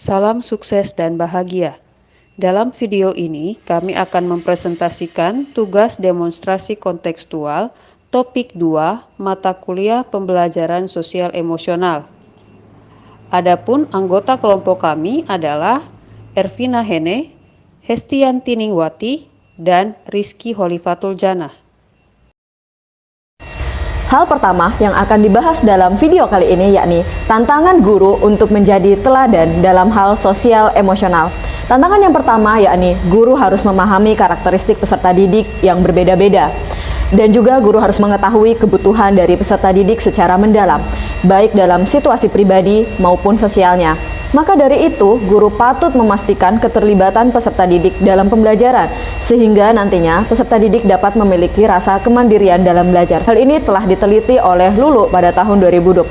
Salam sukses dan bahagia. Dalam video ini, kami akan mempresentasikan tugas demonstrasi kontekstual topik 2 mata kuliah pembelajaran sosial emosional. Adapun anggota kelompok kami adalah Ervina Hene, Hestianti Ningwati, dan Rizky Holifatul Janah. Hal pertama yang akan dibahas dalam video kali ini yakni tantangan guru untuk menjadi teladan dalam hal sosial emosional. Tantangan yang pertama yakni guru harus memahami karakteristik peserta didik yang berbeda-beda. Dan juga guru harus mengetahui kebutuhan dari peserta didik secara mendalam, baik dalam situasi pribadi maupun sosialnya. Maka dari itu, guru patut memastikan keterlibatan peserta didik dalam pembelajaran, sehingga nantinya peserta didik dapat memiliki rasa kemandirian dalam belajar. Hal ini telah diteliti oleh Lulu pada tahun 2021.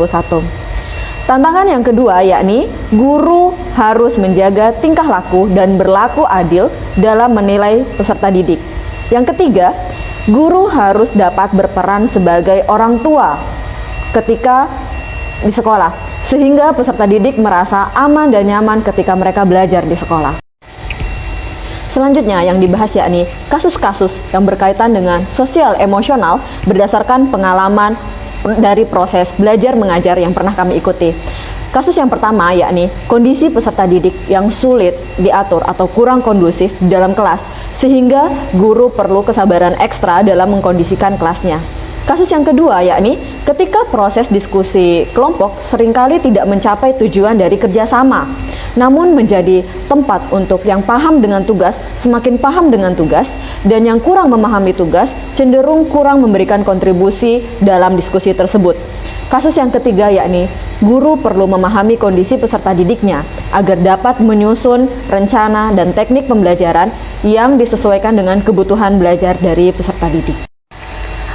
Tantangan yang kedua yakni guru harus menjaga tingkah laku dan berlaku adil dalam menilai peserta didik. Yang ketiga, guru harus dapat berperan sebagai orang tua ketika di sekolah, sehingga peserta didik merasa aman dan nyaman ketika mereka belajar di sekolah. Selanjutnya yang dibahas yakni kasus-kasus yang berkaitan dengan sosial emosional berdasarkan pengalaman dari proses belajar mengajar yang pernah kami ikuti. Kasus yang pertama yakni kondisi peserta didik yang sulit diatur atau kurang kondusif di dalam kelas, sehingga guru perlu kesabaran ekstra dalam mengkondisikan kelasnya. Kasus yang kedua yakni ketika proses diskusi kelompok seringkali tidak mencapai tujuan dari kerjasama, namun menjadi tempat untuk yang paham dengan tugas semakin paham dengan tugas, dan yang kurang memahami tugas cenderung kurang memberikan kontribusi dalam diskusi tersebut. Kasus yang ketiga yakni guru perlu memahami kondisi peserta didiknya agar dapat menyusun rencana dan teknik pembelajaran yang disesuaikan dengan kebutuhan belajar dari peserta didik.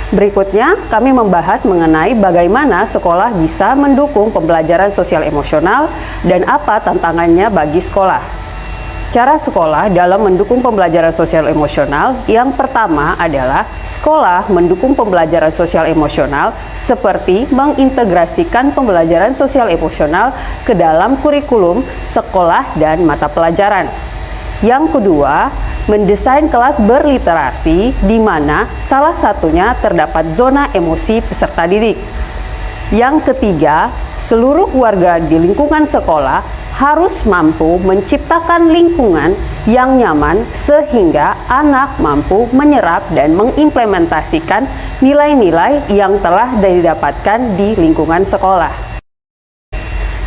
Berikutnya, kami membahas mengenai bagaimana sekolah bisa mendukung pembelajaran sosial emosional dan apa tantangannya bagi sekolah. Cara sekolah dalam mendukung pembelajaran sosial emosional yang pertama adalah sekolah mendukung pembelajaran sosial emosional seperti mengintegrasikan pembelajaran sosial emosional ke dalam kurikulum sekolah dan mata pelajaran. Yang kedua, mendesain kelas berliterasi di mana salah satunya terdapat zona emosi peserta didik. Yang ketiga, seluruh warga di lingkungan sekolah harus mampu menciptakan lingkungan yang nyaman sehingga anak mampu menyerap dan mengimplementasikan nilai-nilai yang telah didapatkan di lingkungan sekolah.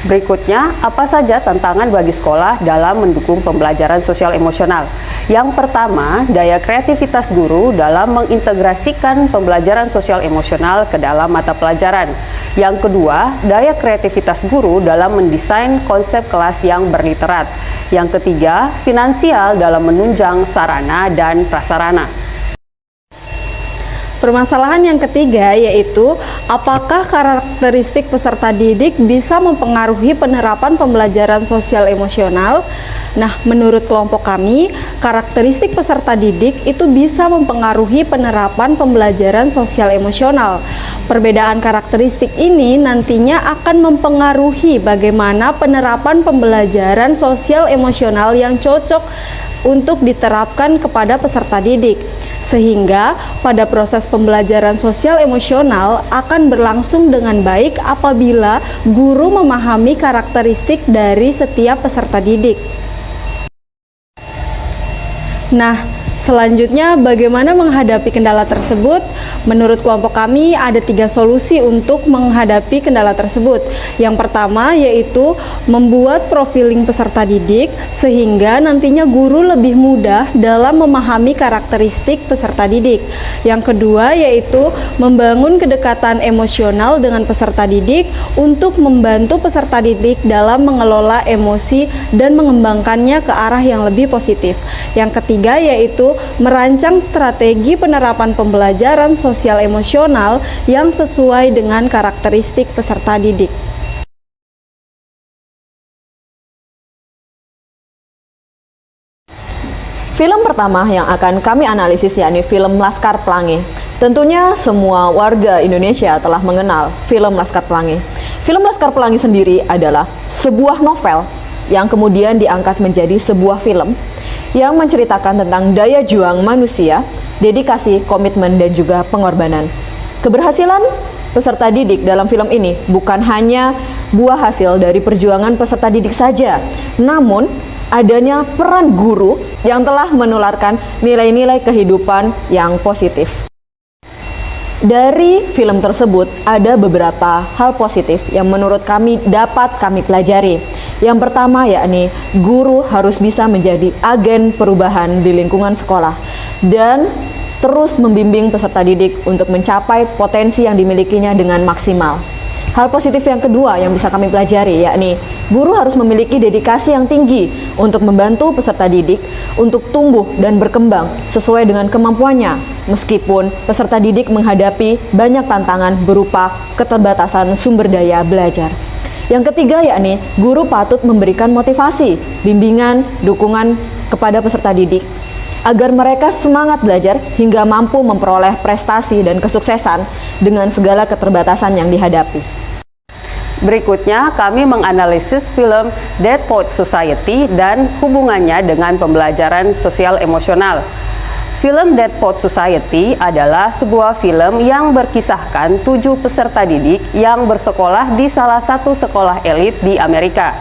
Berikutnya, apa saja tantangan bagi sekolah dalam mendukung pembelajaran sosial emosional? Yang pertama, daya kreativitas guru dalam mengintegrasikan pembelajaran sosial emosional ke dalam mata pelajaran. Yang kedua, daya kreativitas guru dalam mendesain konsep kelas yang berliterat. Yang ketiga, finansial dalam menunjang sarana dan prasarana. Permasalahan yang ketiga yaitu apakah karakteristik peserta didik bisa mempengaruhi penerapan pembelajaran sosial emosional? Nah, menurut kelompok kami, karakteristik peserta didik itu bisa mempengaruhi penerapan pembelajaran sosial emosional. Perbedaan karakteristik ini nantinya akan mempengaruhi bagaimana penerapan pembelajaran sosial emosional yang cocok untuk diterapkan kepada peserta didik. Sehingga pada proses pembelajaran sosial emosional akan berlangsung dengan baik apabila guru memahami karakteristik dari setiap peserta didik. Nah, selanjutnya bagaimana menghadapi kendala tersebut? Menurut kelompok kami ada 3 solusi untuk menghadapi kendala tersebut. Yang pertama yaitu membuat profiling peserta didik sehingga nantinya guru lebih mudah dalam memahami karakteristik peserta didik. Yang kedua yaitu membangun kedekatan emosional dengan peserta didik untuk membantu peserta didik dalam mengelola emosi dan mengembangkannya ke arah yang lebih positif. Yang ketiga yaitu merancang strategi penerapan pembelajaran sosial emosional yang sesuai dengan karakteristik peserta didik. Film pertama yang akan kami analisis yakni film Laskar Pelangi. Tentunya semua warga Indonesia telah mengenal film Laskar Pelangi. Film Laskar Pelangi sendiri adalah sebuah novel yang kemudian diangkat menjadi sebuah film yang menceritakan tentang daya juang manusia, dedikasi, komitmen, dan juga pengorbanan. Keberhasilan peserta didik dalam film ini bukan hanya buah hasil dari perjuangan peserta didik saja, namun adanya peran guru yang telah menularkan nilai-nilai kehidupan yang positif. Dari film tersebut ada beberapa hal positif yang menurut kami dapat kami pelajari. Yang pertama yakni guru harus bisa menjadi agen perubahan di lingkungan sekolah dan terus membimbing peserta didik untuk mencapai potensi yang dimilikinya dengan maksimal. Hal positif yang kedua yang bisa kami pelajari yakni guru harus memiliki dedikasi yang tinggi untuk membantu peserta didik untuk tumbuh dan berkembang sesuai dengan kemampuannya, meskipun peserta didik menghadapi banyak tantangan berupa keterbatasan sumber daya belajar. Yang ketiga yakni guru patut memberikan motivasi, bimbingan, dukungan kepada peserta didik agar mereka semangat belajar hingga mampu memperoleh prestasi dan kesuksesan dengan segala keterbatasan yang dihadapi. Berikutnya, kami menganalisis film Dead Poets Society dan hubungannya dengan pembelajaran sosial emosional. Film Dead Poets Society adalah sebuah film yang berkisahkan 7 peserta didik yang bersekolah di salah satu sekolah elit di Amerika.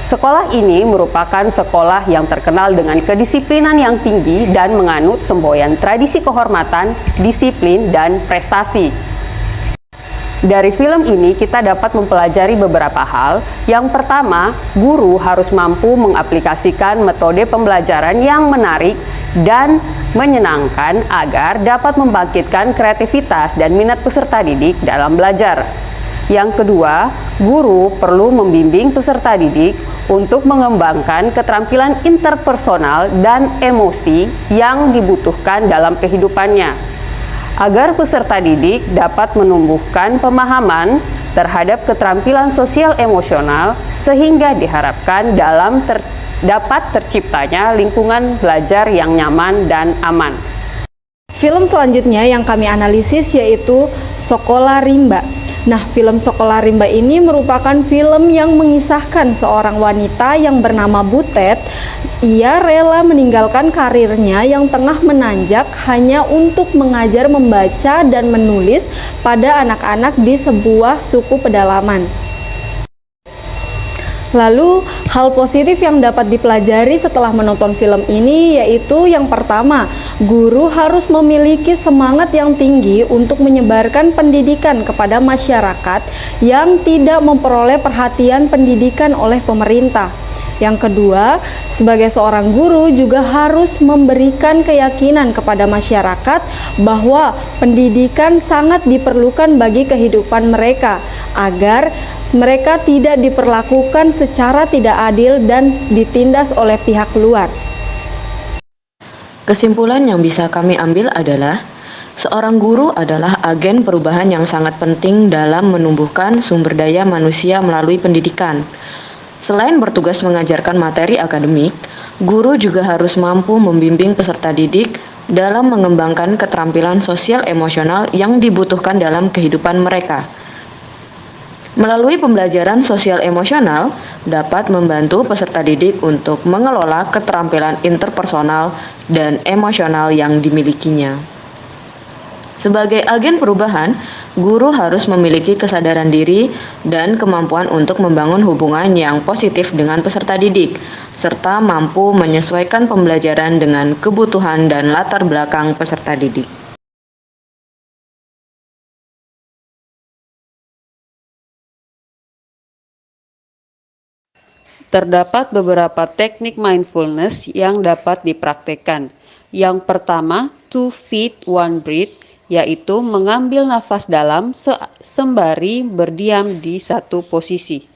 Sekolah ini merupakan sekolah yang terkenal dengan kedisiplinan yang tinggi dan menganut semboyan tradisi kehormatan, disiplin, dan prestasi. Dari film ini kita dapat mempelajari beberapa hal. Yang pertama, guru harus mampu mengaplikasikan metode pembelajaran yang menarik dan menyenangkan agar dapat membangkitkan kreativitas dan minat peserta didik dalam belajar. Yang kedua, guru perlu membimbing peserta didik untuk mengembangkan keterampilan interpersonal dan emosi yang dibutuhkan dalam kehidupannya, agar peserta didik dapat menumbuhkan pemahaman terhadap keterampilan sosial emosional sehingga diharapkan dapat terciptanya lingkungan belajar yang nyaman dan aman. Film selanjutnya yang kami analisis yaitu Sekolah Rimba. Nah, film Sekolah Rimba ini merupakan film yang mengisahkan seorang wanita yang bernama Butet. Ia rela meninggalkan karirnya yang tengah menanjak hanya untuk mengajar membaca dan menulis pada anak-anak di sebuah suku pedalaman. Lalu, hal positif yang dapat dipelajari setelah menonton film ini yaitu yang pertama, guru harus memiliki semangat yang tinggi untuk menyebarkan pendidikan kepada masyarakat yang tidak memperoleh perhatian pendidikan oleh pemerintah. Yang kedua, sebagai seorang guru juga harus memberikan keyakinan kepada masyarakat bahwa pendidikan sangat diperlukan bagi kehidupan mereka agar mereka tidak diperlakukan secara tidak adil dan ditindas oleh pihak luar. Kesimpulan yang bisa kami ambil adalah seorang guru adalah agen perubahan yang sangat penting dalam menumbuhkan sumber daya manusia melalui pendidikan. Selain bertugas mengajarkan materi akademik, guru juga harus mampu membimbing peserta didik dalam mengembangkan keterampilan sosial emosional yang dibutuhkan dalam kehidupan mereka. Melalui pembelajaran sosial emosional dapat membantu peserta didik untuk mengelola keterampilan interpersonal dan emosional yang dimilikinya. Sebagai agen perubahan, guru harus memiliki kesadaran diri dan kemampuan untuk membangun hubungan yang positif dengan peserta didik, serta mampu menyesuaikan pembelajaran dengan kebutuhan dan latar belakang peserta didik. Terdapat beberapa teknik mindfulness yang dapat dipraktekkan. Yang pertama, 2 feet, 1 breath, yaitu mengambil nafas dalam sembari berdiam di satu posisi.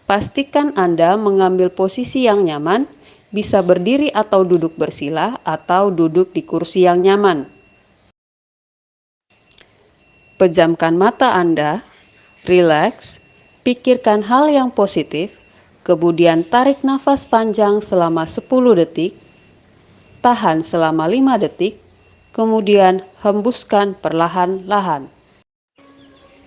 Pastikan Anda mengambil posisi yang nyaman, bisa berdiri atau duduk bersila, atau duduk di kursi yang nyaman. Pejamkan mata Anda, rileks, pikirkan hal yang positif, kemudian tarik nafas panjang selama 10 detik, tahan selama 5 detik, kemudian hembuskan perlahan-lahan.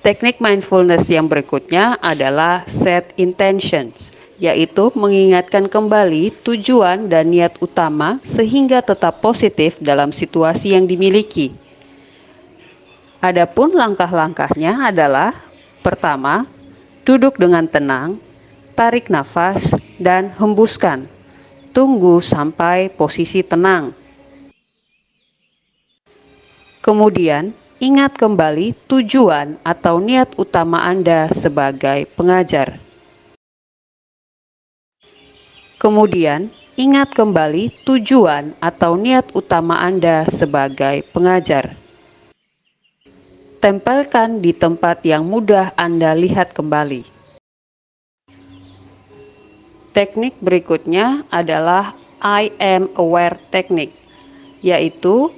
Teknik mindfulness yang berikutnya adalah set intentions, yaitu mengingatkan kembali tujuan dan niat utama sehingga tetap positif dalam situasi yang dimiliki. Adapun langkah-langkahnya adalah: pertama, duduk dengan tenang, tarik nafas, dan hembuskan. Tunggu sampai posisi tenang. Kemudian, ingat kembali tujuan atau niat utama Anda sebagai pengajar. Kemudian, ingat kembali tujuan atau niat utama Anda sebagai pengajar. Tempelkan di tempat yang mudah Anda lihat kembali. Teknik berikutnya adalah I am aware teknik, yaitu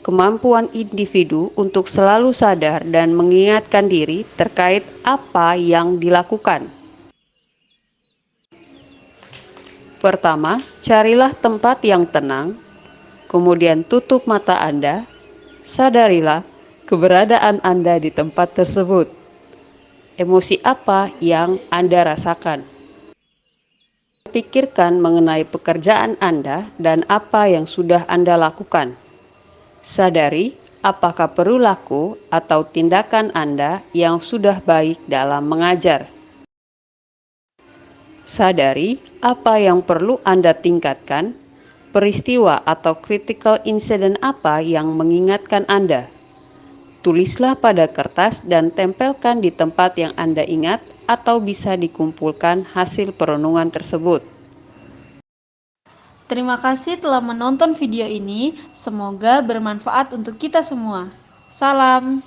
kemampuan individu untuk selalu sadar dan mengingatkan diri terkait apa yang dilakukan. Pertama, carilah tempat yang tenang, kemudian tutup mata Anda, sadarilah keberadaan Anda di tempat tersebut. Emosi apa yang Anda rasakan? Pikirkan mengenai pekerjaan Anda dan apa yang sudah Anda lakukan. Sadari apakah perilaku atau tindakan Anda yang sudah baik dalam mengajar. Sadari apa yang perlu Anda tingkatkan, peristiwa atau critical incident apa yang mengingatkan Anda. Tulislah pada kertas dan tempelkan di tempat yang Anda ingat atau bisa dikumpulkan hasil perenungan tersebut. Terima kasih telah menonton video ini. Semoga bermanfaat untuk kita semua. Salam.